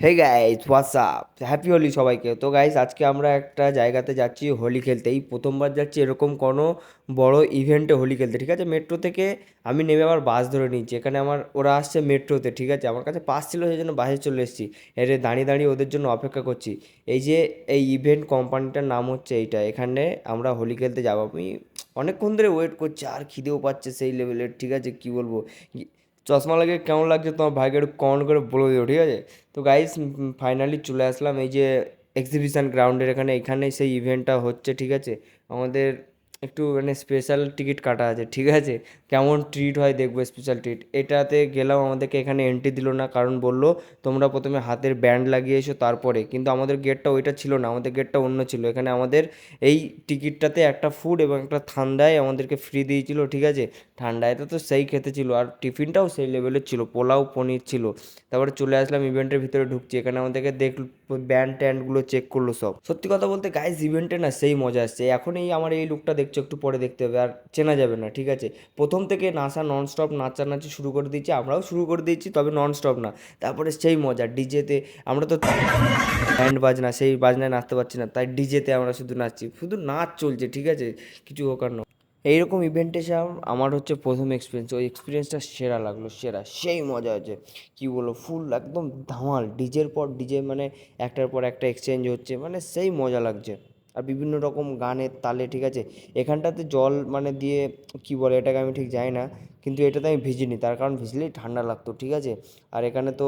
হে guys what's up happy Holi সবাইকে। তো guys আজকে আমরা একটা জায়গাতে যাচ্ছি হোলি খেলতে। এই প্রথমবার যাচ্ছি এরকম কোনো বড় ইভেন্টে হোলি খেলতে, ঠিক আছে। মেট্রো থেকে আমি নেমে আবার বাস ধরে নিচ্ছি। এখানে আমার ওরা আসছে মেট্রোতে, ঠিক আছে। আমার কাছে পাস ছিল সেই জন্য বাসে চলে এসেছি। এর দাঁড়িয়ে দাঁড়িয়ে ওদের জন্য অপেক্ষা করছি। এই যে এই ইভেন্ট কোম্পানিটার নাম হচ্ছে এইটা, এখানে আমরা হোলি খেলতে যাবো। আমি অনেকক্ষণ ধরে ওয়েট করছি আর খিদেও পাচ্ছে সেই লেভেলের, ঠিক আছে। কী বলবো, চশমা লাগিয়ে কেমন লাগছে তোমার ভাইকে একটু কমেন্ট করে বলে দিও, ঠিক আছে। তো গাইস ফাইনালি চলে আসলাম এই যে এক্সিবিশন গ্রাউন্ডের এখানে। এখানে সেই ইভেন্টটা হচ্ছে, ঠিক আছে। আমাদের একটু মানে স্পেশাল টিকিট কাটা আছে, ঠিক আছে। কেমন ট্রিট হয় দেখবো, স্পেশাল ট্রিট। এটাতে গেলাম, আমাদেরকে এখানে এন্ট্রি দিল না, কারণ বললো তোমরা প্রথমে হাতের ব্যান্ড লাগিয়ে এসো তারপরে। কিন্তু আমাদের গেটটা ওইটা ছিল না, আমাদের গেটটা অন্য ছিল। এখানে আমাদের এই টিকিটটাতে একটা ফুড এবং একটা ঠান্ডায় আমাদেরকে ফ্রি দিয়েছিল, ঠিক আছে। ঠান্ডায়তে তো সেই খেতে ছিল, আর টিফিনটাও সেই লেভেলের ছিল, পোলাও পনির ছিল। তারপরে চলে আসলাম ইভেন্টের ভিতরে ঢুকছি। এখানে আমাদেরকে ব্যান্ড ট্যান্ডগুলো চেক করলো সব। সত্যি কথা বলতে গাইস ইভেন্টে না সেই মজা আসছে। এখন এই আমার এই লুকটা দেখছো, একটু পরে দেখতে হবে আর চেনা যাবে না, ঠিক আছে। প্রথম থেকে নাচা নন স্টপ নাচানাচি শুরু করে দিয়েছি, আমরাও শুরু করে দিয়েছি, তবে নন স্টপ না। তারপরে সেই মজা ডিজেতে, আমরা তো ব্যান্ড বাজনা সেই বাজনায় নাচতে পারছি না, তাই ডিজেতে আমরা শুধু নাচছি, শুধু নাচ চলছে, ঠিক আছে। কিছু হোক আর না, এইরকম ইভেন্টে এসে আমার হচ্ছে প্রথম এক্সপিরিয়েন্স। ওই এক্সপিরিয়েন্সটা সেরা লাগলো, সেরা সেই মজা হচ্ছে। কী বলো, ফুল একদম ধামাল, ডিজের পর ডিজে, মানে একটার পর একটা এক্সচেঞ্জ হচ্ছে, মানে সেই মজা লাগছে। আর বিভিন্ন রকম গানের তালে, ঠিক আছে। এখানটাতে জল মানে দিয়ে কী বলে এটাকে আমি ঠিক জানি না, কিন্তু এটাতে আমি ভিজিনি, তার কারণ ভিজলেই ঠান্ডা লাগতো, ঠিক আছে। আর এখানে তো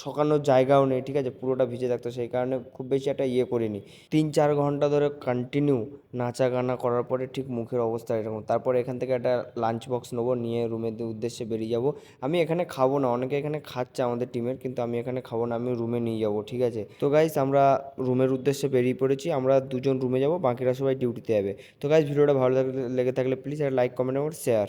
শোকানোর জায়গাও নেই, ঠিক আছে, পুরোটা ভিজে থাকতো, সেই কারণে খুব বেশি একটা ইয়ে করিনি। 3-4 ঘন্টা ধরে কন্টিনিউ নাচা গানা করার পরে ঠিক মুখের অবস্থা এরকম। তারপরে এখান থেকে একটা লাঞ্চ বক্স নেবো, নিয়ে রুমের উদ্দেশ্যে বেরিয়ে যাব। আমি এখানে খাবো না, অনেকে এখানে খাচ্ছে আমাদের টিমের, কিন্তু আমি এখানে খাবো না, আমি রুমে নিয়ে যাবো, ঠিক আছে। তো গাইস আমরা রুমের উদ্দেশ্যে বেরিয়ে পড়েছি, আমরা দুজন রুমে যাব, বাকিরা সবাই ডিউটিতে যাবে। তো গাইস ভিডিওটা ভালো লেগে থাকলে প্লিজ একটা লাইক কমেন্ট এবং শেয়ার।